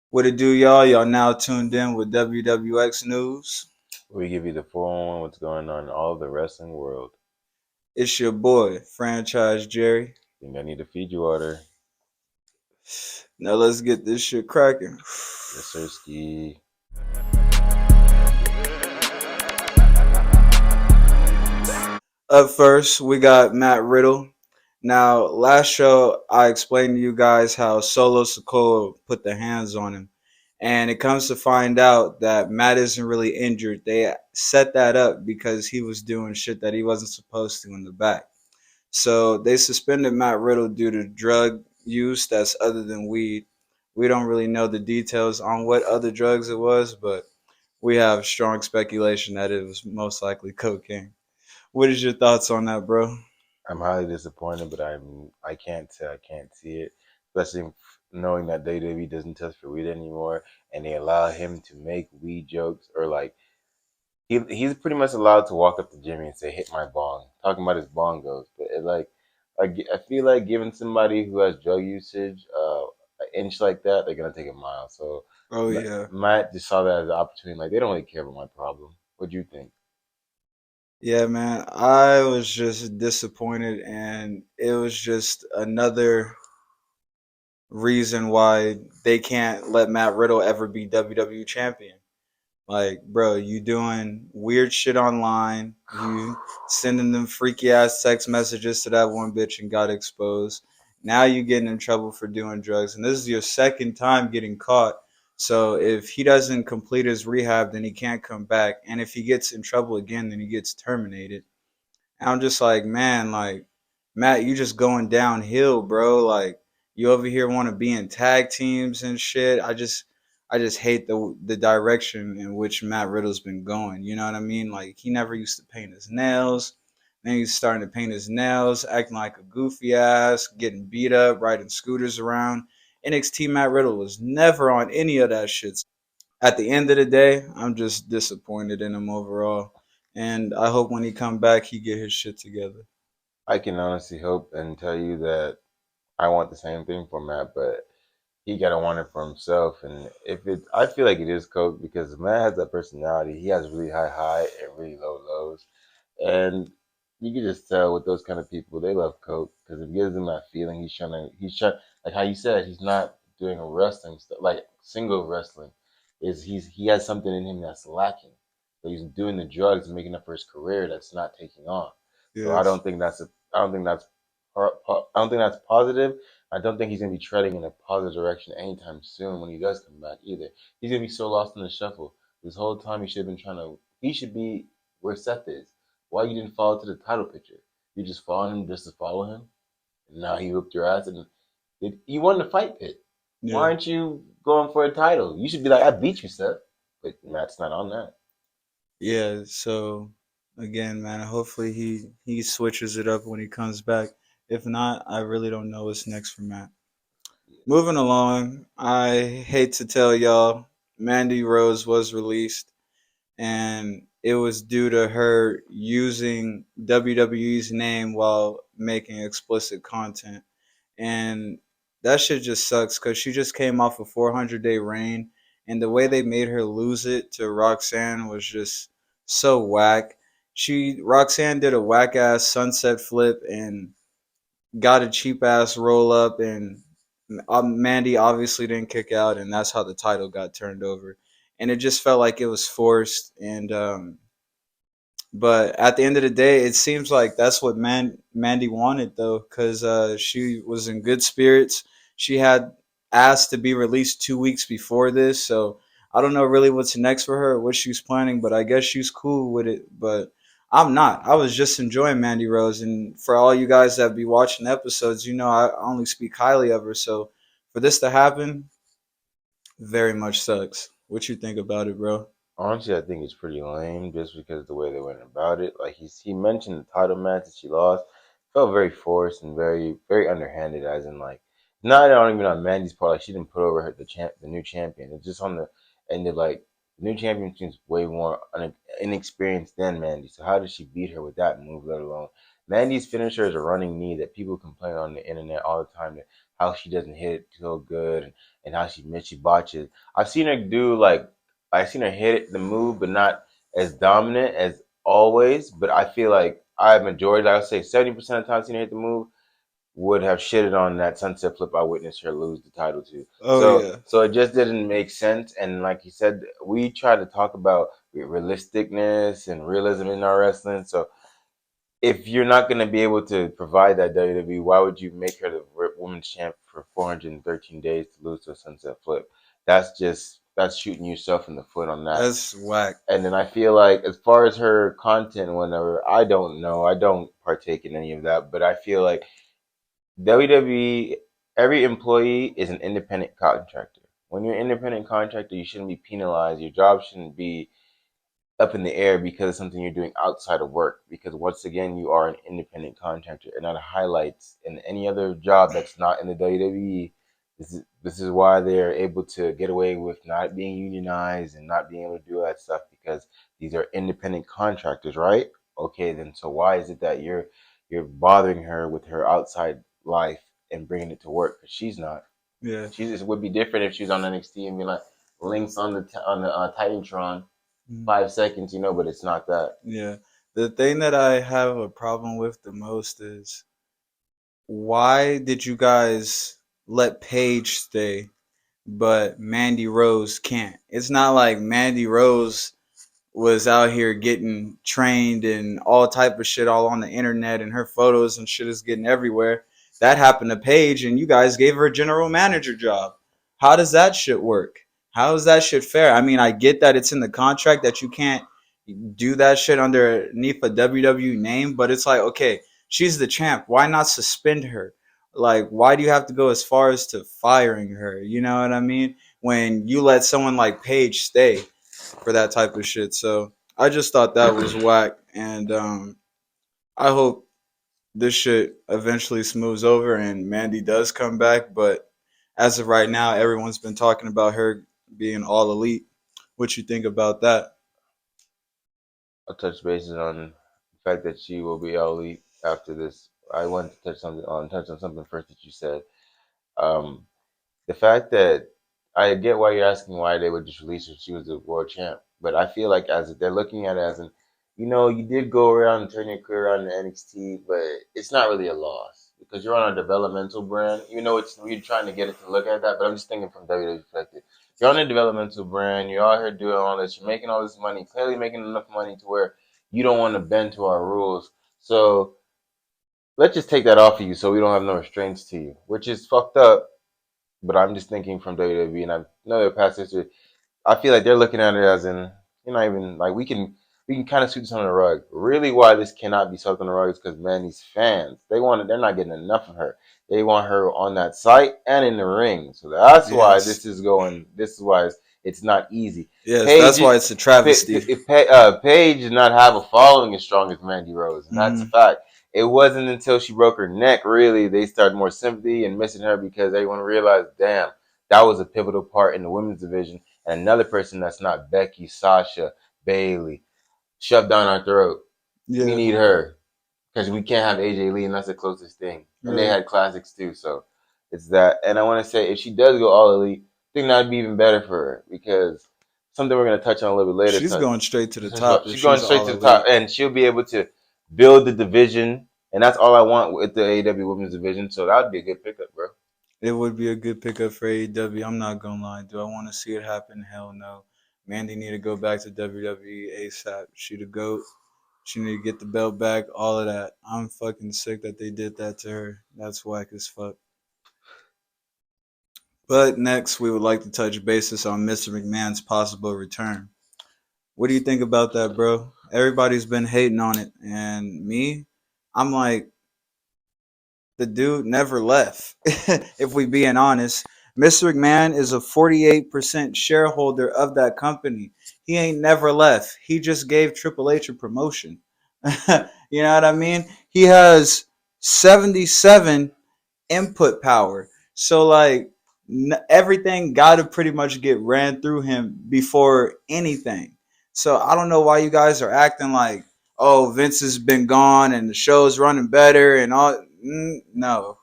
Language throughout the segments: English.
What it do, y'all? Y'all now tuned in with WWX news. We give you the 411 what's going on in all of the wrestling world. It's your boy, Franchise Jerry. Think I need to feed you water. Now let's get this shit cracking. Yes, sir, ski. Up first, we got Matt Riddle. Now, last show, I explained to you guys how Solo Sikoa put the hands on him. And it comes to find out that Matt isn't really injured. They set that up because he was doing shit that he wasn't supposed to in the back. So they suspended Matt Riddle due to drug use that's other than weed. We don't really know the details on what other drugs it was, but we have strong speculation that it was most likely cocaine. What is your thoughts on that, bro? I'm highly disappointed, but I can't say I can't see it, especially knowing that WWE doesn't test for weed anymore, and they allow him to make weed jokes or like he's pretty much allowed to walk up to Jimmy and say hit my bong, talking about his bongos. But I feel like giving somebody who has drug usage an inch like that, they're gonna take a mile. So Oh yeah. Matt just saw that as an opportunity. Like they don't really care about my problem. What do you think? Yeah, man. I was just disappointed and it was just another reason why they can't let Matt Riddle ever be WWE champion. Like, bro, you doing weird shit online. You sending them freaky ass text messages to that one bitch and got exposed. Now you getting in trouble for doing drugs, and this is your second time getting caught. So if he doesn't complete his rehab, then he can't come back. And if he gets in trouble again, then he gets terminated. And I'm just like, man, like Matt, you just going downhill, bro. Like you over here want to be in tag teams and shit. I just hate the direction in which Matt Riddle's been going. You know what I mean? Like he never used to paint his nails. Then he's starting to paint his nails, acting like a goofy ass, getting beat up, riding scooters around. NXT Matt Riddle was never on any of that shit. At the end of the day, I'm just disappointed in him overall. And I hope when he come back, he get his shit together. I can honestly hope and tell you that I want the same thing for Matt, but he gotta want it for himself. And if it, I feel like it is Coke because Matt has that personality. He has really high and really low lows, and you can just tell with those kind of people they love Coke because it gives them that feeling. He's trying like how you said he's not doing a wrestling stuff like single wrestling. He has something in him that's lacking. So he's doing the drugs and making up for his career that's not taking off. So I Yes. don't think that's a I don't think that's I don't think that's positive. I don't think he's going to be treading in a positive direction anytime soon when he does come back either. He's going to be so lost in the shuffle. This whole time he should have been trying to. He should be where Seth is. Why you didn't follow to the title picture? You just followed him just to follow him, and now he whooped your ass. And you won the fight pit. Why Yeah. aren't you going for a title? You should be like, I beat you, Seth. But Matt's not on that. Yeah. So again, man, hopefully he switches it up when he comes back. If not, I really don't know what's next for Matt. Moving along, I hate to tell y'all, Mandy Rose was released, and it was due to her using WWE's name while making explicit content. And that shit just sucks because she just came off a 400-day reign, and the way they made her lose it to Roxanne was just so whack. Roxanne did a whack ass sunset flip and got a cheap ass roll up, and Mandy obviously didn't kick out, and that's how the title got turned over. And it just felt like it was forced, and but at the end of the day, it seems like that's what Mandy wanted, though, because she was in good spirits. She had asked to be released 2 weeks before this, so I don't know really what's next for her, or what she's planning, but I guess she's cool with it. But I'm not. I was just enjoying Mandy Rose, and for all you guys that be watching episodes, you know I only speak highly of her. So for this to happen, very much sucks. What you think about it, bro? Honestly, I think it's pretty lame just because of the way they went about it. Like he mentioned the title match that she lost felt very forced and very underhanded, as in like not even on Mandy's part. Like she didn't put over the new champion. It's just on the end of like the new champion seems way more inexperienced than Mandy. So how did she beat her with that move? Let alone Mandy's finisher is a running knee that people complain on the internet all the time. how she doesn't hit it so good and how she botches. I've seen her do like I've seen her hit the move, but not as dominant as always. But I feel like I majority, I would say 70% of the time I've seen her hit the move would have shitted on that sunset flip I witnessed her lose the title to. Oh So yeah. so it just didn't make sense. And like you said, we try to talk about realisticness and realism in our wrestling. So if you're not going to be able to provide that WWE, why would you make her the women's champ for 413 days to lose to a sunset flip? That's shooting yourself in the foot on that. That's whack. And then I feel like as far as her content, whenever I don't know, I don't partake in any of that, but I feel like WWE, every employee is an independent contractor. When you're an independent contractor, you shouldn't be penalized. Your job shouldn't be up in the air because of something you're doing outside of work. Because once again, you are an independent contractor, and that highlights in any other job that's not in the WWE. This is why they're able to get away with not being unionized and not being able to do that stuff because these are independent contractors, right? Okay, then so why is it that you're bothering her with her outside life and bringing it to work? Because she's not. Yeah. She just would be different if she was on NXT and be like links on the Titantron Mm. 5 seconds, but it's not that. Yeah. The thing that I have a problem with the most is why did you guys let Paige stay, but Mandy Rose can't? It's not like Mandy Rose was out here getting trained and all type of shit all on the internet and her photos and shit is getting everywhere. That happened to Paige and you guys gave her a general manager job. How does that shit work? How is that shit fair? I mean, I get that it's in the contract that you can't do that shit underneath a WWE name, but it's like, okay, she's the champ. Why not suspend her? Like, why do you have to go as far as to firing her? You know what I mean? When you let someone like Paige stay for that type of shit. So I just thought that was whack, and I hope this shit eventually smooths over and Mandy does come back. But as of right now, everyone's been talking about her being all elite. What you think about that? I'll touch bases on the fact that she will be elite after this. I want to touch on something first that you said. Um, the fact that I get why you're asking why they would just release her. She was the world champ, but I feel like as they're looking at it as an, you did go around and turn your career around in NXT, but it's not really a loss because you're on a developmental brand. It's we're trying to get it to look at that, but I'm just thinking from WWE perspective. You're on a developmental brand. You're out here doing all this. You're making all this money. Clearly making enough money to where you don't want to bend to our rules. So let's just take that off of you, so we don't have no restraints to you, which is fucked up, but I'm just thinking from WWE, and I know their past history. I feel like they're looking at it as in you're not even like we can kind of sweep this under the rug. Really, why this cannot be swept under the rug is because man, these fans they're not getting enough of her. They want her on that site and in the ring, so that's why Yes. this is going. This is why it's not easy. Yes, that's Paige, why it's a travesty. Paige did not have a following as strong as Mandy Rose, and that's a Mm, fact. It wasn't until she broke her neck, really, they started more sympathy and missing her because everyone realized, damn, that was a pivotal part in the women's division. And another person that's not Becky, Sasha, Bailey, shoved down our throat. We yeah, need her because we can't have AJ Lee, and that's the closest thing. And they right. had classics too, so it's that. And I want to say, if she does go all elite, I think that'd be even better for her because something we're gonna touch on a little bit later. She's So going straight to the top if she's going she's straight all to the top, elite. and she'll be able to build the division, and that's all I want with the AEW Women's Division. So that would be a good pickup, bro. It would be a good pickup for AEW. I'm not gonna lie. Do I want to see it happen? Hell no. Mandy need to go back to WWE ASAP. She the goat. She need to get the belt back. All of that. I'm fucking sick that they did that to her. That's whack as fuck. But next, we would like to touch basis on Mr. McMahon's possible return. What do you think about that, bro? Everybody's been hating on it, and me, I'm like, the dude never left. If we being honest, Mr. McMahon is a 48% shareholder of that company. He ain't never left. He just gave Triple H a promotion. You know what I mean? He has 77 input power. So like everything got to pretty much get ran through him before anything. So I don't know why you guys are acting like, oh, Vince has been gone and the show's running better and all. No,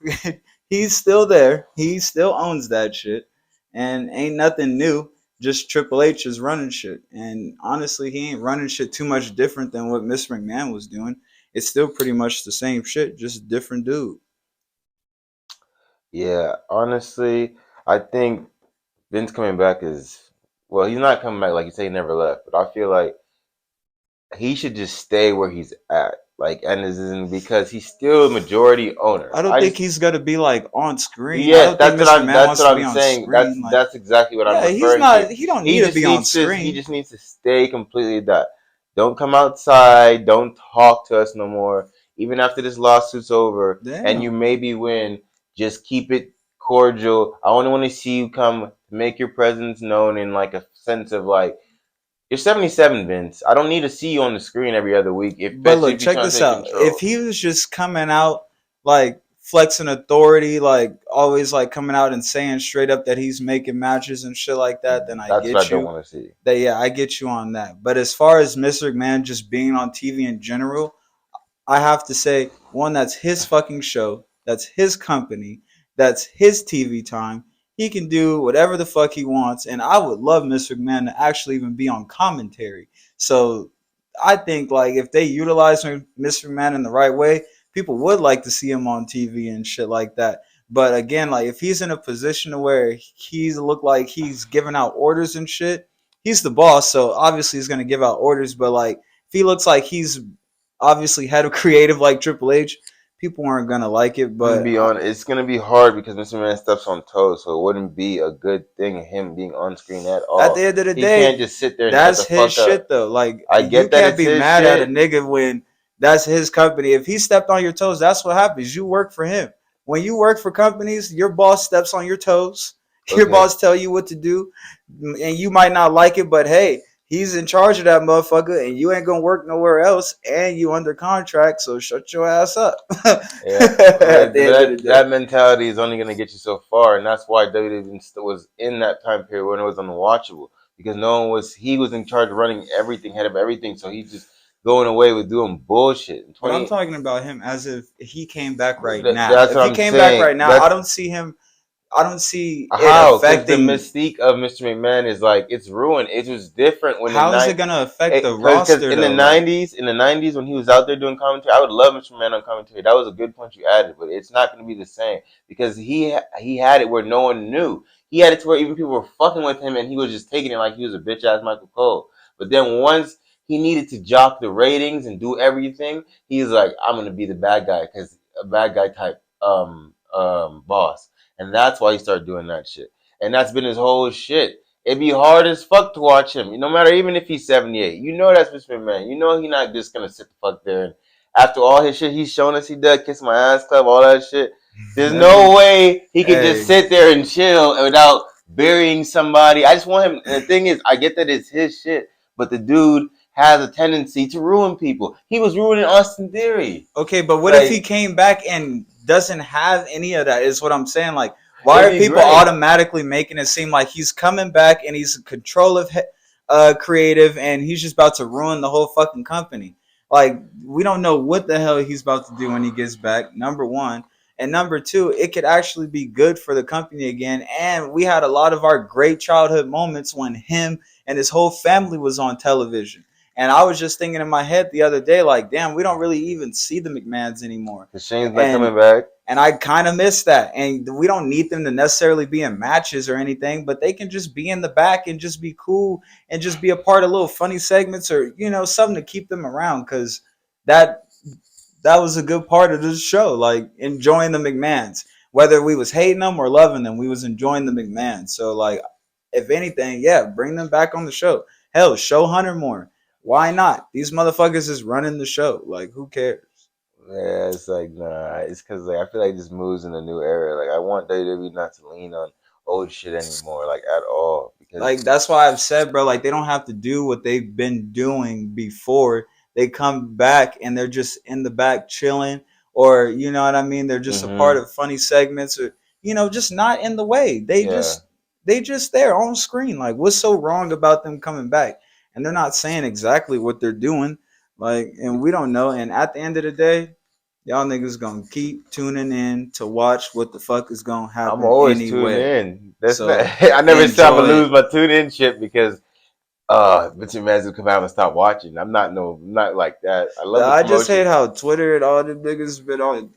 He's still there. He still owns that shit, and ain't nothing new. Just Triple H is running shit, and honestly, he ain't running shit too much different than what Mr. McMahon was doing. It's still pretty much the same shit, just different dude. Yeah, honestly, I think Vince coming back is well, he's not coming back like you say he never left, but I feel like he should just stay where he's at. Like, and this isn't because he's still a majority owner. I don't I think just he's gonna be like on screen. I yeah, don't think Mr. McMahon that's wants what to be I'm on saying. screen. Like, That's exactly what I'm yeah, he's referring to. not. He don't need to be on He screen. just needs to stay completely that. Don't come outside. Don't talk to us no more. Even after this lawsuit's over and you Damn. maybe win, just keep it cordial. I only want to see you come make your presence known in like a sense of like you're 77, Vince. I don't need to see you on the screen every other week, But especially look, if you're check trying to this take out. If control. he was just coming out like flexing authority, like always like coming out and saying straight up that he's making matches and shit like that, then I That's what get I don't you. want to see. That yeah, I get you on that. But as far as Mr. McMahon just being on TV in general, I have to say, one, that's his fucking show. That's his company. That's his TV time. He can do whatever the fuck he wants. And I would love Mr. McMahon to actually even be on commentary. So I think like if they utilize Mr. McMahon in the right way, people would like to see him on TV and shit like that. But again, like if he's in a position to where he's look like he's giving out orders and shit, he's the boss, so obviously he's gonna give out orders. But like if he looks like he's obviously head of creative like Triple H, people aren't gonna like it. I'm gonna But be on. It's gonna be hard because Mr. Man steps on toes, so it wouldn't be a good thing him being on screen at at all. the end of the He can't day, just sit there and shut that's the his fuck up. shit though. Like I you get that can't it's be his mad at a shit. nigga when that's his company. If he stepped on your toes, that's what happens. You work for him. When you work for companies, your boss steps on your toes. Your Okay, boss tell you what to do, and you might not like it, but hey, he's in charge of that motherfucker, and you ain't gonna work nowhere else, and you under contract, so shut your ass up. yeah, At the end of the day. that mentality is only gonna get you so far, and that's why WWE was in that time period when it was unwatchable because no one was. He was in charge of running everything, head of everything, so he's just going away with doing bullshit. But I'm 20. talking about him as if he came back right now. That's If what he I'm came back saying. right now, I That's don't see him. I don't see it how, because the affecting. mystique of Mr. McMahon is like it's ruined. It was different when the How is night, it gonna affect the because roster though? Like, in the '90s when he was out there doing commentary, I would love Mr. McMahon on commentary. That was a good point you added, but it's not going to be the same because he had it where no one knew. He had it to where even people were fucking with him, and he was just taking it like he was a bitch ass Michael Cole. But then once he needed to jock the ratings and do everything, he's like, I'm going to be the bad guy because a bad guy type boss. And that's why he started doing that shit. And that's been his whole shit. It'd be hard as fuck to watch him. No matter even if he's 78. You know that's Mr. McMahon. You know he's not just gonna sit the fuck there and after all his shit he's shown us he did, Kiss My Ass Club, all that shit. There's that no be way he could just hey. sit there and chill without burying somebody. I just want him. And the thing is, I get that it's his shit, but the dude has a tendency to ruin people. He was ruining Austin Theory. Okay, but what if he Like, came back and doesn't have any of that? Is what I'm saying. Like, why it'd are be people great. automatically making it seem like he's coming back and he's in control of creative and he's just about to ruin the whole fucking company? Like, we don't know what the hell he's about to do when he gets back. Number one. And number two, it could actually be good for the company again. And we had a lot of our great childhood moments when him and his whole family was on television. And I was just thinking in my head the other day, like, damn, we don't really even see the McMahons anymore. Cause Shane's not And coming back. and I kind of miss that. And we don't need them to necessarily be in matches or anything, but they can just be in the back and just be cool and just be a part of little funny segments or something to keep them around because that that was a good part of this show. Like enjoying the McMahons, whether we was hating them or loving them, we was enjoying the McMahons. So like, if anything, yeah, bring them back on the show. Hell, show Hunter more. Why not? These motherfuckers is running the show. Like, who cares? Yeah, it's like nah. It's because like I feel like this moves in a new era. Like I want WWE not to lean on old shit anymore, like at all. Like Because that's why I've said, bro, like they don't have to do what they've been doing before. They come back and they're just in the back chilling, or you know what I mean. They're just a part mm-hmm, of funny segments, or just not in the way. They yeah, just there on screen. Like, what's so wrong about them coming back? And they're not saying exactly what they're doing. Like, and we don't know. And at the end of the day, Y'all niggas gonna keep tuning in to watch what the fuck is gonna I'm happen always tuning anyway. in. That's not. So I never said I'm gonna enjoy it. lose my tune in shit because Vince McMahon's gonna come out and stop watching. I'm not like that. I love the I just hate promotion. how Twitter and all the niggas been on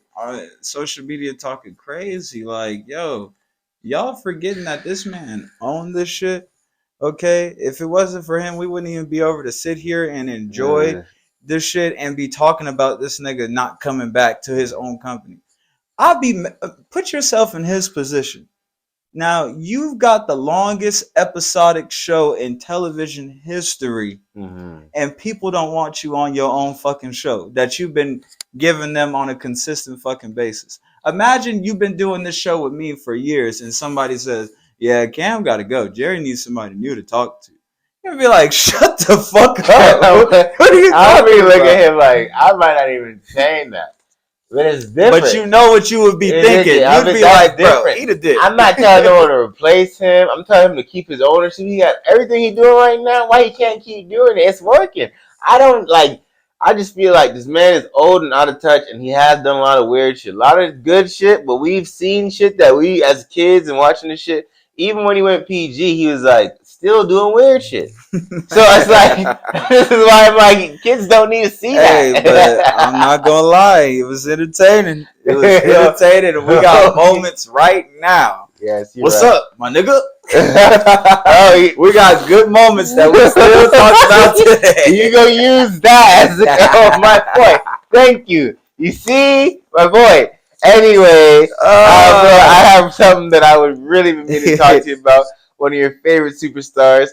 social media talking crazy. Like, yo, y'all forgetting that this man owned this shit. Okay, if it wasn't for him, we wouldn't even be over to sit here and enjoy Uh, this shit and be talking about this nigga not coming back to his own company. I'd be put yourself in his position. Now you've got the longest episodic show in television history, mm-hmm. and people don't want you on your own fucking show that you've been giving them on a consistent fucking basis. Imagine you've been doing this show with me for years, and somebody says, "Yeah, Cam got to go. Jerry needs somebody new to talk to." You'd be like, "Shut the fuck up! What are you I'll be talking looking about?" at him like I might not even saying that, but it's But different. you know what you would be thinking. I You'd mean, be that's like, "Bro, different. eat a dick." I'm not telling no one to replace him. I'm telling him to keep his ownership. He got everything he's doing right now. Why he can't keep doing it? It's working. I don't like. I just feel like this man is old and out of touch, and he has done a lot of weird shit, a lot of good shit. But we've seen shit that we, as kids, and watching this shit. Even when he went PG, he was like still doing weird shit. So it's like this is why I'm like kids don't need to see Hey, but I'm that. not gonna lie, it was entertaining. It was Yo, entertaining, and we got moments right now. yes, you're What's right. up, my nigga? Oh, We got good moments that we still talk about today. you gonna use that as my point. Thank you. You see my point. Anyway, bro, I uh, have something that I would really be meaning to talk to you about. One of your favorite superstars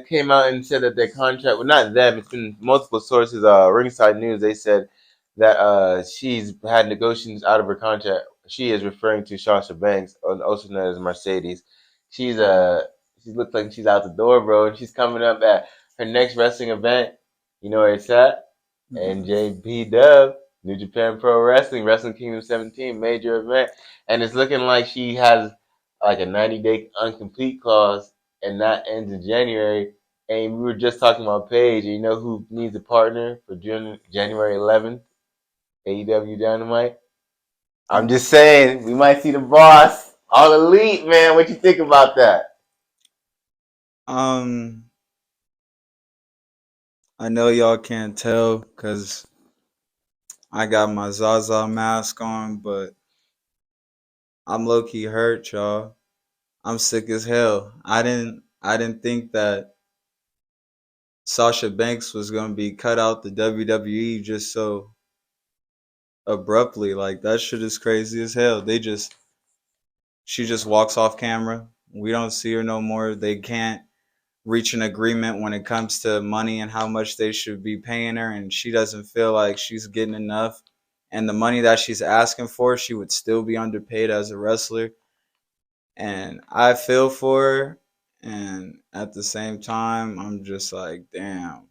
came out and said that their contract, well, not them, it's been multiple sources, Ringside News, they said that she's had negotiations out of her contract. She is referring to Sasha Banks, also known as Mercedes. She's she looks like she's out the door, bro, and she's coming up at her next wrestling event. You know where it's at? NJP Dub, New Japan Pro Wrestling, Wrestling Kingdom 17, major event, and it's looking like she has like a 90-day incomplete clause, and that ends in January. And we were just talking about Paige, and you know who needs a partner for January 11th? AEW Dynamite. I'm just saying, we might see the boss, all elite, man. What you think about that? um, I know y'all can't tell because I got my Zaza mask on, but I'm low key hurt, y'all. I'm sick as hell. I didn't think that Sasha Banks was gonna be cut out the WWE just so abruptly. Like that shit is crazy as hell. She just walks off camera. We don't see her no more. They can't reach an agreement when it comes to money and how much they should be paying her, and she doesn't feel like she's getting enough. And the money that she's asking for, she would still be underpaid as a wrestler. And I feel for her, and at the same time, I'm just like, damn,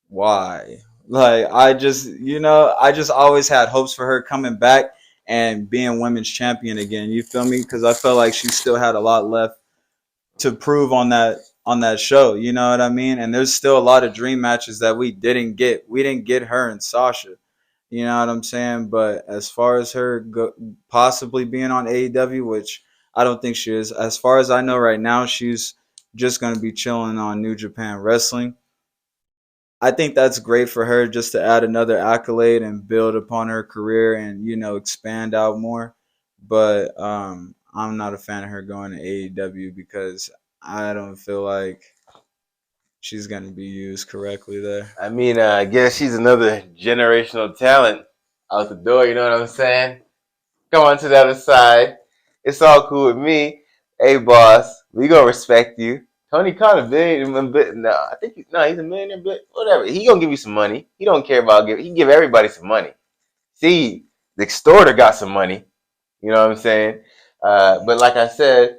why? Like I just always had hopes for her coming back and being women's champion again. You feel me? Because I felt like she still had a lot left to prove on that show. You know what I mean? And there's still a lot of dream matches that we didn't get. We didn't get her and Sasha. You know what I'm saying? But as far as her possibly being on AEW, which I don't think she is, as far as I know right now, she's just going to be chilling on New Japan Wrestling. I think that's great for her just to add another accolade and build upon her career and expand out more. But I'm not a fan of her going to AEW because I don't feel like she's gonna be used correctly there. I mean, I guess she's another generational talent out the door. You know what I'm saying? Come on to the other side. It's all cool with me. Hey, boss, we gonna respect you. Tony Khan a billion, no, I think no, he's a millionaire, but whatever. He gonna give you some money. He don't care about giving. He give everybody some money. See, the extorter got some money. You know what I'm saying? But like I said,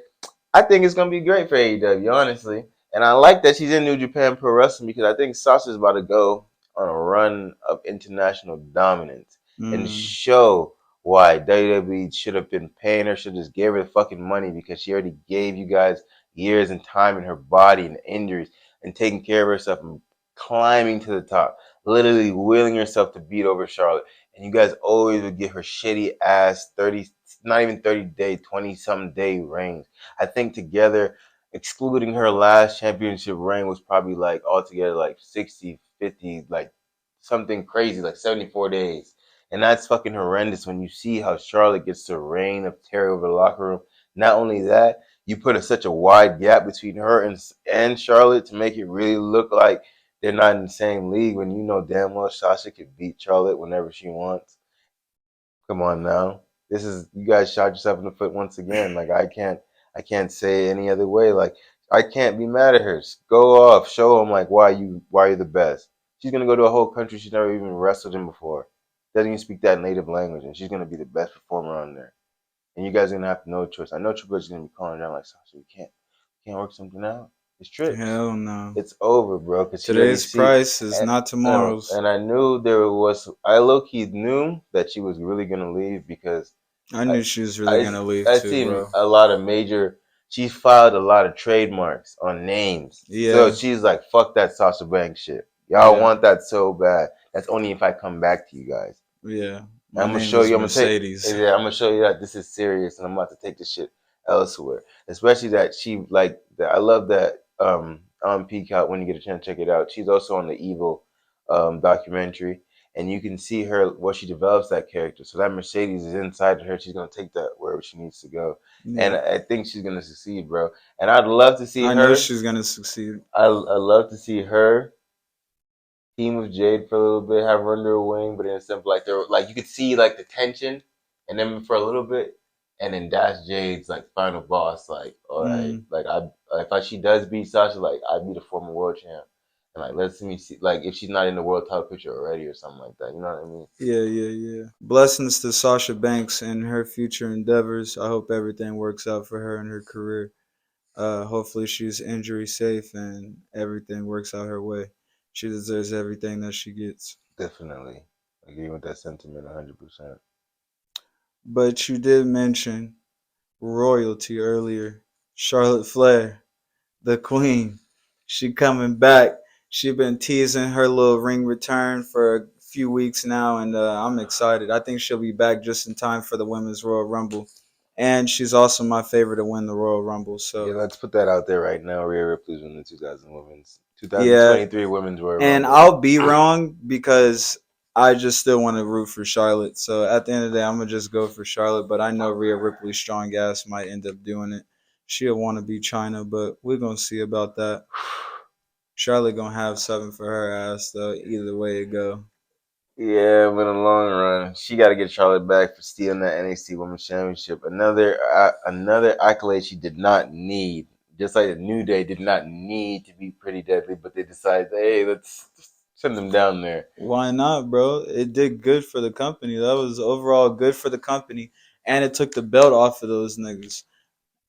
I think it's gonna be great for AEW, honestly. And I like that she's in New Japan Pro Wrestling because I think Sasha's about to go on a run of international dominance and Mm. show why WWE should have been paying her, should have just gave her the fucking money because she already gave you guys years and time in her body and injuries and taking care of herself and climbing to the top, literally willing herself to beat over Charlotte and you guys always would get her shitty ass 30, not even 30-day, 20-some day reigns. I think together, excluding her last championship reign, was probably like altogether like 60, 50, like something crazy, like 74 days. And that's fucking horrendous when you see how Charlotte gets to reign of terror over the locker room. Not only that, you put such a wide gap between her and Charlotte to make it really look like they're not in the same league when you know damn well Sasha could beat Charlotte whenever she wants. Come on now. This is you guys shot yourself in the foot once again. Like I can't say any other way. Like I can't be mad at her. Go off, show them like why you're the best. She's gonna go to a whole country she's never even wrestled in before. Doesn't even speak that native language, and she's gonna be the best performer on there. And you guys are gonna have no choice. I know Triple H is gonna be calling down like Sasha, we can't work something out. It's trips. Hell no. It's over, bro. Because she already Today's see, price is and, not tomorrow's. and I knew there was. I low key knew that she was really gonna leave because I I knew she was really I gonna leave I too, seen bro. a lot of major. She filed a lot of trademarks on names, so Yeah, she's like, "Fuck that Sasha Banks shit. Y'all yeah, want that so bad. That's only if I come back to you guys." yeah. And My I'm gonna name show is you. I'm gonna take. Mercedes. Yeah, I'm gonna show you that this is serious, and I'm about to take this shit elsewhere. Especially that she like. That I love that on Peacock when you get a chance to check it out. She's also on the Evil documentary, and you can see her what she develops that character. So that Mercedes is inside of her. She's gonna take that wherever she needs to go, and Yeah, I think she's gonna succeed, bro. And I'd love to see I know her. she's gonna succeed. I love to see her team with Jade for a little bit, have her under a wing, but in a simple like they're like you could see like the tension, and then for a little bit, and then that's Jade's like final boss. Like, all right, Mm, like if she does beat Sasha, like I'd be the former world champ, and like let's me see like if she's not in the world title picture already or something like that. You know what I mean? yeah, yeah, yeah. Blessings to Sasha Banks and her future endeavors. I hope everything works out for her and her career. Hopefully she's injury safe and everything works out her way. She deserves everything that she gets. Definitely agree with that sentiment 100%. But you did mention royalty earlier. Charlotte Flair, the queen. She coming back. She been teasing her little ring return for a few weeks now, and I'm excited. I think she'll be back just in time for the Women's Royal Rumble. And she's also my favorite to win the Royal Rumble. Yeah, So, let's put that out there right now. Rhea Ripley's winning the 2023 yeah, Women's Royal and Rumble. I'll be wrong because I just still want to root for Charlotte. So at the end of the day, I'm gonna just go for Charlotte. But I know Rhea Ripley's strong ass might end up doing it. She'll want to be China, but we're gonna see about that. Charlotte gonna have something for her ass though. Either way it go. Yeah, but in the long run, she got to get Charlotte back for stealing that NXT Women's Championship. Another accolade she did not need. Just like the New Day did not need to be Pretty Deadly, but they decided, hey, let's send them down there. Why not, bro? It did good for the company. That was overall good for the company, and it took the belt off of those niggas.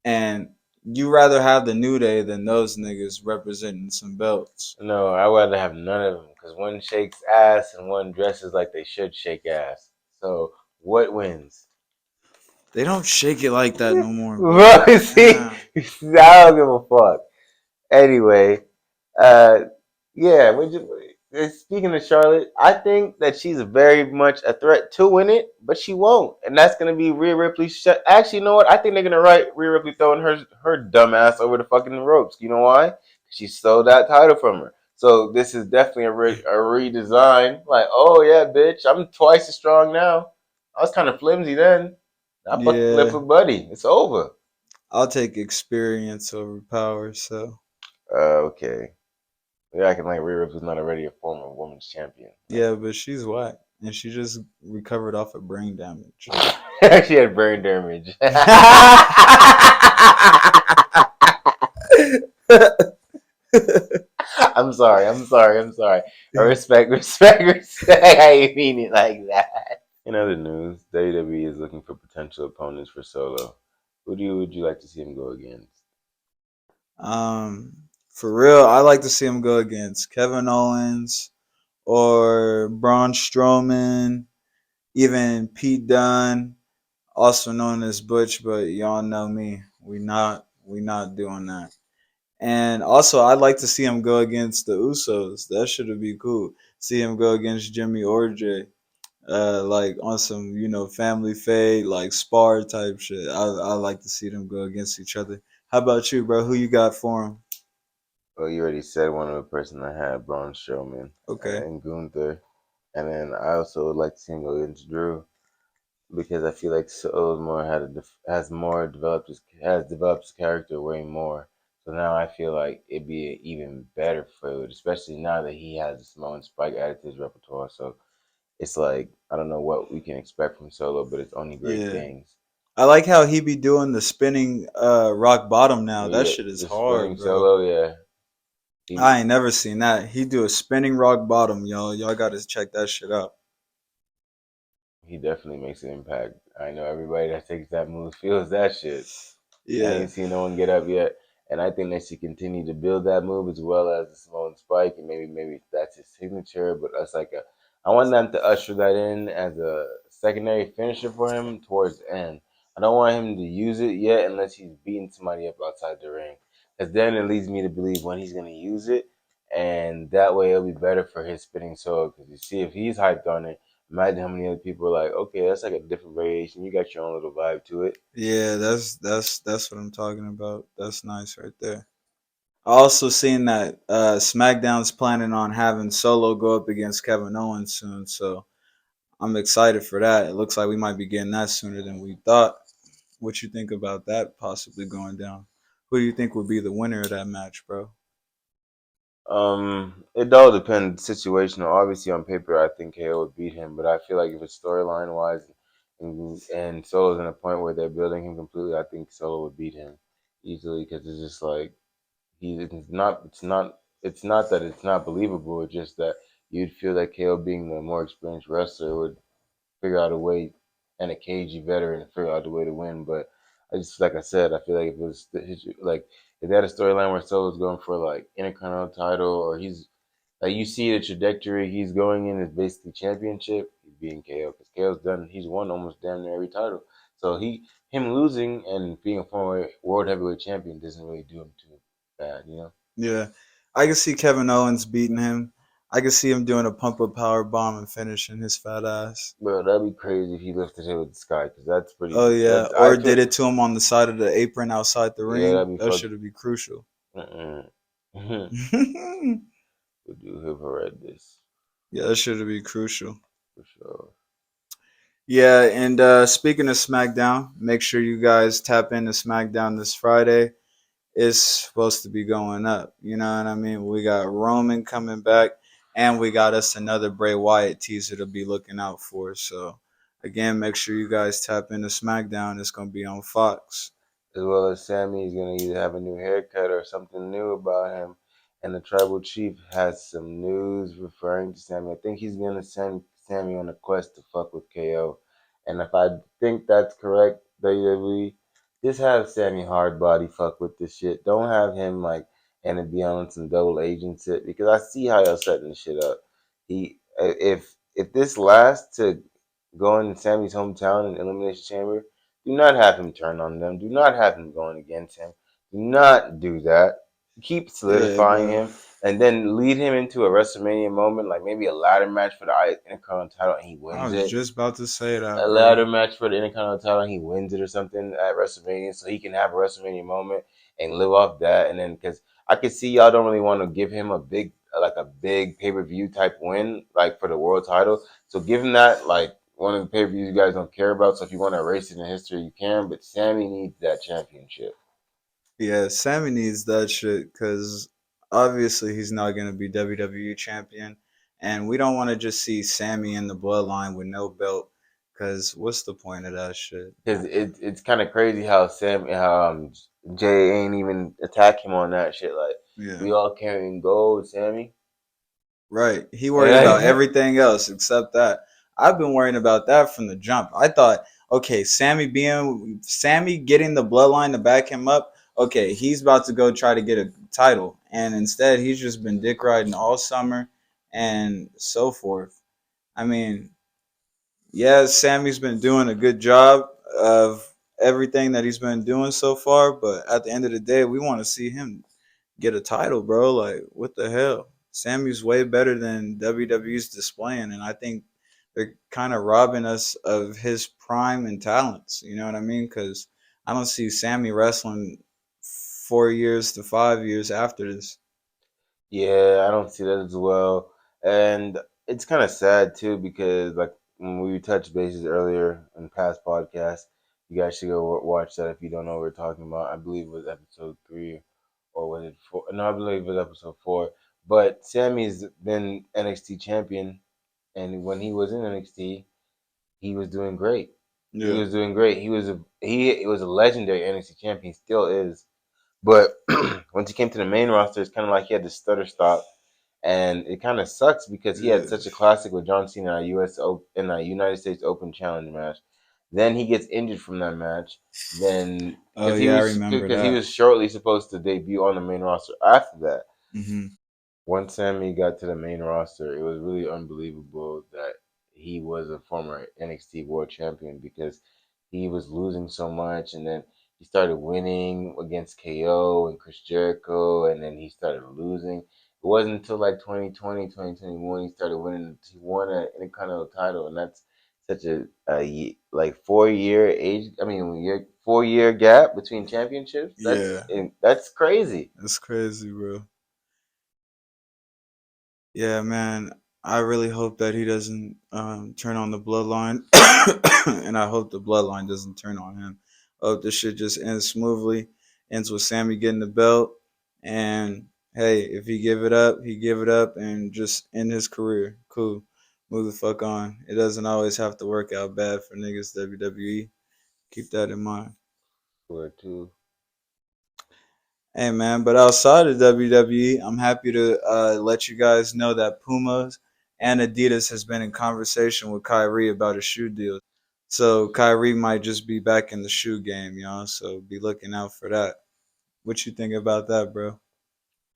And you rather have the New Day than those niggas representing some belts. No, I'd rather have none of them because one shakes ass and one dresses like they should shake ass. So what wins? They don't shake it like that no more, bro. Bro, see, Damn. I don't give a fuck. Anyway, uh, yeah. Speaking of Charlotte, I think that she's very much a threat to win it, but she won't, and that's gonna be Rhea Ripley. Actually, you know what? I think they're gonna write Rhea Ripley throwing her dumb ass over the fucking ropes. You know why? She stole that title from her. So this is definitely a redesign. Like, oh yeah, bitch, I'm twice as strong now. I was kind of flimsy then. I fucking left Yeah, with Buddy. It's over. I'll take experience over power. So Okay. They're acting like Rhea Ripley's not already a former women's champion. Like yeah, but she's whack, and she just recovered off of brain damage. she had brain damage. I'm sorry. I'm sorry. I'm sorry. Respect. I didn't mean it like that. In other news, WWE is looking for potential opponents for Solo. Would you like to see him go against? For real, I like to see him go against Kevin Owens or Braun Strowman, even Pete Dunne, also known as Butch, but y'all know me. We not doing that. And also, I'd like to see him go against the Usos. That should be cool. See him go against Jimmy or Jay. like on some family fade like spar type shit. I like to see them go against each other. How about you, bro? Who you got for him? Well, you already said one of the person I had, Braun Strowman Okay. and Gunther, and then I also would like to see him go against Drew because I feel like Solo's more has more developed his character way more. So now I feel like it'd be an even better food, especially now that he has the Samoan Spike added to his repertoire. So it's like I don't know what we can expect from Solo, but it's only great Yeah. things. I like how he be doing the spinning rock bottom now. That Yeah, shit is the spinning hard, bro. Solo, yeah, he I ain't never seen that. He do a spinning rock bottom, y'all. Y'all gotta check that shit out. he definitely makes an impact. I know everybody that takes that move feels that shit. I Yeah. ain't seen no one get up yet, and I think they should continue to build that move as well as the Simone Spike, and maybe that's his signature. But that's like a, I want them to usher that in as a secondary finisher for him towards the end. I don't want him to use it yet unless he's beating somebody up outside the ring, because then it leads me to believe when he's gonna use it, and that way it'll be better for his spinning solo. Because you see, if he's hyped on it, imagine how many other people are like, okay, that's like a different variation. You got your own little vibe to it. Yeah, that's what I'm talking about. That's nice right there. I also seen that SmackDown's planning on having Solo go up against Kevin Owens soon, so I'm excited for that. It looks like we might be getting that sooner than we thought. What you think about that possibly going down? Who do you think would be the winner of that match, bro? It all depends situational. Obviously, on paper, I think KO would beat him, but I feel like if it's storyline wise, and Solo's in a point where they're building him completely, I think Solo would beat him easily because it's just like it's not that it's not believable. It's just that you'd feel that KO being the more experienced wrestler would figure out a way, and a cagey veteran to figure out a way to win. But I just like I said, I feel like if it was like if they had a storyline where Solo's going for like Intercontinental title, or he's like you see the trajectory he's going in is basically championship, he's beating KO because KO's done. He's won almost damn near every title. So him losing and being a former world heavyweight champion doesn't really do him too bad, you know. Yeah, I can see Kevin Owens beating him. I can see him doing a pump up power bomb and finishing his fat ass. Bro, that'd be crazy if he lifted him with the sky because that's pretty. Oh yeah, That I or feel. did it to him on the side of the apron outside the Yeah, ring. that'd be That fucked. should be crucial. Mm-mm. Would you have read this Yeah, that should be crucial. for sure? Yeah, and speaking of SmackDown, make sure you guys tap into SmackDown this Friday. It's supposed to be going up. You know what I mean? We got Roman coming back, and we got us another Bray Wyatt teaser to be looking out for. So, again, make sure you guys tap into SmackDown. It's going to be on Fox. As well as Sammy is gonna either have a new haircut or something new about him. And the tribal chief has some news referring to Sammy. I think he's gonna send Sammy on a quest to fuck with KO. And if I think that's correct, WWE, just have Sammy Hardbody fuck with this shit. Don't have him like and it be on some double agent shit because I see how y'all setting the shit up. If this lasts to go in Sammy's hometown in Elimination Chamber, do not have him turn on them. Do not have him going against him. Do not do that. Keep Yeah, solidifying bro. him and then lead him into a WrestleMania moment, like maybe a ladder match for the Intercontinental title and he I wins was it. just about to say that, A bro. ladder match for the Intercontinental title and he wins it or something at WrestleMania so he can have a WrestleMania moment and live off that. And then, because I could see y'all don't really want to give him a big pay per view type win, like for the world title. So give him that, like, one of the pay per views you guys don't care about. So if you want to erase it in history, you can. But Sammy needs that championship. Yeah, Sammy needs that shit because obviously he's not going to be WWE champion. And we don't want to just see Sammy in the bloodline with no belt because what's the point of that shit? Because it's kind of crazy how Jay ain't even attack him on that shit. Like, Yeah. we all carrying gold, Sammy. Right. He worried about And everything else except that. I've been worrying about that from the jump. I thought, okay, Sammy getting the bloodline to back him up. Okay, he's about to go try to get a title, and instead he's just been dick riding all summer and so forth. I mean, yeah, Sammy's been doing a good job of everything that he's been doing so far, but at the end of the day, we want to see him get a title, bro. Like, what the hell? Sammy's way better than WWE's displaying, and I think they're kind of robbing us of his prime and talents. You know what I mean? Because I don't see Sammy wrestling 4 years to 5 years after this. Yeah, I don't see that as well. And it's kind of sad too because like when we touched bases earlier in past podcasts, you guys should go watch that if you don't know what we're talking about. I believe it was episode 3 or was it 4? No, I believe it was episode 4. But Sammy's been NXT champion, and when he was in NXT, he was doing great. He Yeah. was doing great. He was a legendary NXT champion. He still is. But once he came to the main roster, it's kind of like he had to stutter stop, and it kind of sucks because he had Yeah. such a classic with John Cena in a in a United States Open Challenge match. Then he gets injured from that match. Then Oh yeah, I remember because he that. was shortly supposed to debut on the main roster after that. Hmm. Once Sammy got to the main roster, it was really unbelievable that he was a former NXT World Champion because he was losing so much, and then he started winning against KO and Chris Jericho, and then he started losing. It wasn't until like 2020, 2021 he started winning. He won an Intercontinental title, and that's such like 4 year age. I mean, 4 year gap between championships. Yeah, That's crazy. that's crazy, bro. Yeah, man. I really hope that he doesn't turn on the bloodline, and I hope the bloodline doesn't turn on him. I hope this shit just ends smoothly, ends with Sammy getting the belt, and hey, if he give it up, he give it up, and just end his career. Cool, move the fuck on. It doesn't always have to work out bad for niggas WWE. Keep that in mind. For two. Hey man, but outside of WWE, I'm happy to let you guys know that Pumas and Adidas has been in conversation with Kyrie about a shoe deal. So Kyrie might just be back in the shoe game, y'all. So be looking out for that. What you think about that, bro?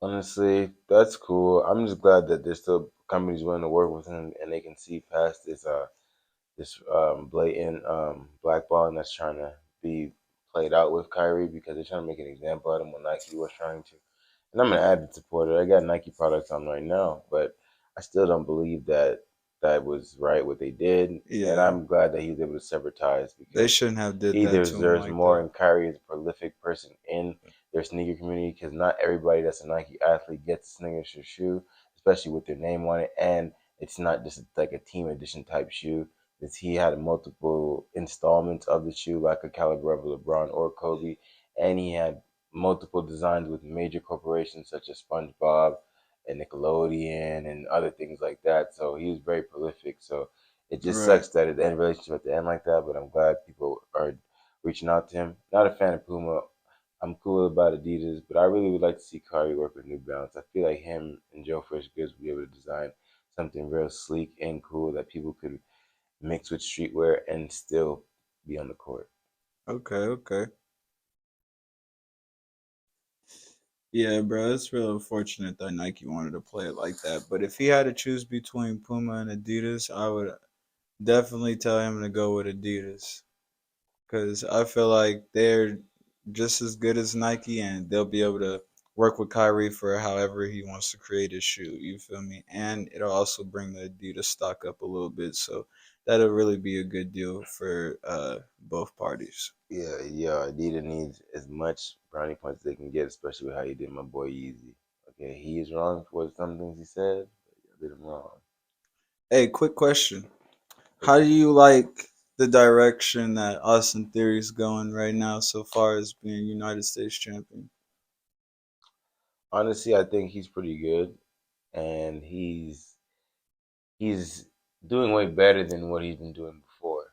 Honestly, that's cool. I'm just glad that there's still companies willing to work with him and they can see past this blatant blackballing that's trying to be played out with Kyrie because they're trying to make an example out of him when Nike was trying to. And I'm an avid supporter. I got Nike products on right now, but I still don't believe that that was right what they did. And Yeah, I'm glad that he was able to sever ties they because shouldn't have did he that to him deserves like more. that. And Kyrie is a prolific person in their sneaker community because not everybody that's a Nike athlete gets a signature shoe, especially with their name on it. And it's not just like a team edition type shoe. It's, he had multiple installments of the shoe, like a caliber of LeBron or Kobe, and he had multiple designs with major corporations such as SpongeBob and Nickelodeon and other things like that. So he was very prolific. So it just Right. sucks that it ended relationship at the end like that. But I'm glad people are reaching out to him. Not a fan of Puma. I'm cool about Adidas, but I really would like to see Kyrie work with New Balance. I feel like him and Joe Fresh Goods would be able to design something real sleek and cool that people could mix with streetwear and still be on the court. Okay. Okay. Yeah, bro, it's real unfortunate that Nike wanted to play it like that. But if he had to choose between Puma and Adidas, I would definitely tell him to go with Adidas because I feel like they're just as good as Nike and they'll be able to work with Kyrie for however he wants to create his shoe. You feel me? And it'll also bring the Adidas stock up a little bit. So that'll really be a good deal for both parties. Yeah, Adidas needs as much brownie points as they can get, especially with how you did my boy Yeezy. Okay, he is wrong for some things he said, but you did him wrong. Hey, quick question. How do Okay. you like the direction that Austin Theory is going right now so far as being United States champion? Honestly, I think he's pretty good, and he's doing way better than what he's been doing before.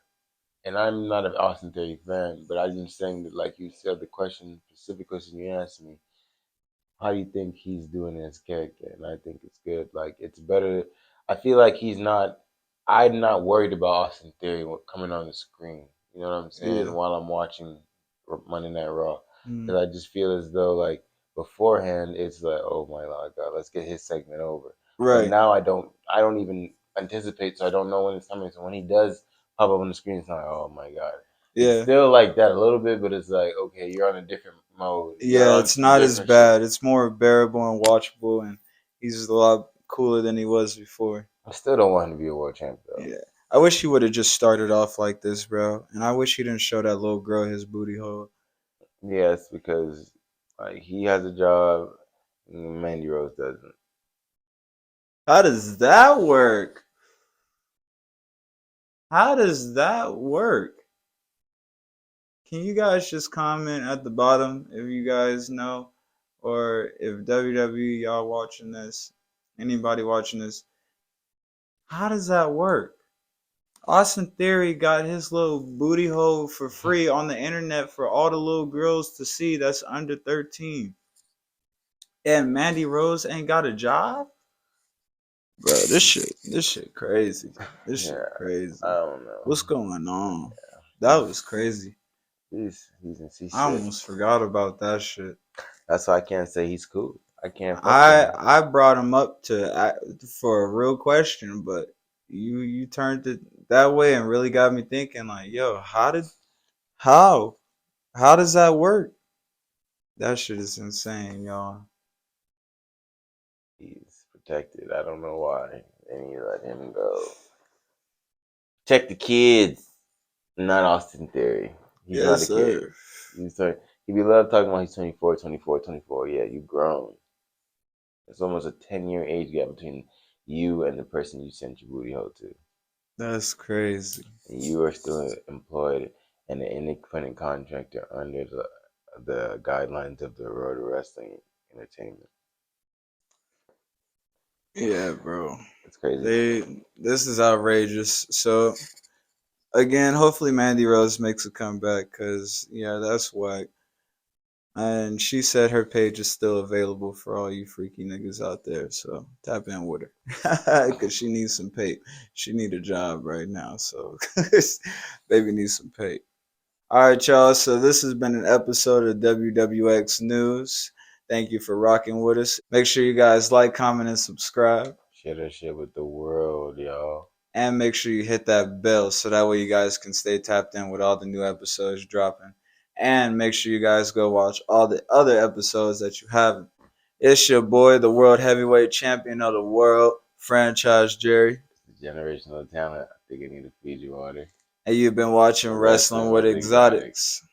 And I'm not an Austin Theory fan, but I'm just saying that, like you said, the question, specific question you asked me, how do you think he's doing in his character? And I think it's good. Like it's better. I feel like he's not. I'm not worried about Austin Theory coming on the screen. You know what I'm saying? Yeah. While I'm watching Monday Night Raw, Mm. because I just feel as though like beforehand it's like, oh my God, let's get his segment over. But Right. now I don't. I don't even anticipate, so I don't know when it's coming. So when he does pop up on the screen, it's not. Oh my God. It's Yeah. still like that a little bit, but it's like, okay, you're on a different mode. You're Yeah, on it's some not as different shit. bad. It's more bearable and watchable, and he's a lot cooler than he was before. I still don't want him to be a world champ though. Yeah. I wish he would have just started off like this, bro. And I wish he didn't show that little girl his booty hole. Yes, because like he has a job, and Mandy Rose doesn't. How does that work? How does that work? Can you guys just comment at the bottom if you guys know, or if WWE y'all watching this, anybody watching this, how does that work? Austin Theory got his little booty hole for free on the internet for all the little girls to see that's under 13. And Mandy Rose ain't got a job? Bro, this shit crazy. This Yeah, shit crazy. I don't know. What's going on? That was crazy. He's I sick. almost forgot about that shit. That's why I can't say he's cool. I can't fuck with I him. I brought him up for a real question, but you turned it that way and really got me thinking. Like, yo, how how does that work? That shit is insane, y'all. He's protected. I don't know why. And you let him go. Check the kids. Not Austin Theory. He's not Yes, a kid. sir. He be love talking about he's 24, 24, 24. Yeah, you grown. It's almost a 10-year age gap between you and the person you sent your booty hole to. That's crazy. And you are still employed and an independent contractor under the guidelines of the Road to Wrestling Entertainment. Yeah, bro. It's crazy. This is outrageous. So again, hopefully Mandy Rose makes a comeback because yeah, that's whack. And she said her page is still available for all you freaky niggas out there. So tap in with her because she needs some pay. She need a job right now. So baby needs some pay. All right, y'all. So this has been an episode of WWX News. Thank you for rocking with us. Make sure you guys like, comment, and subscribe. Share that shit with the world, y'all. And make sure you hit that bell so that way you guys can stay tapped in with all the new episodes dropping. And make sure you guys go watch all the other episodes that you haven't. It's your boy, the world heavyweight champion of the world, Franchise Jerry. It's generational talent. I think I need to feed you water. And you've been watching Wrestling Wrestling with with Exotics. Exotics.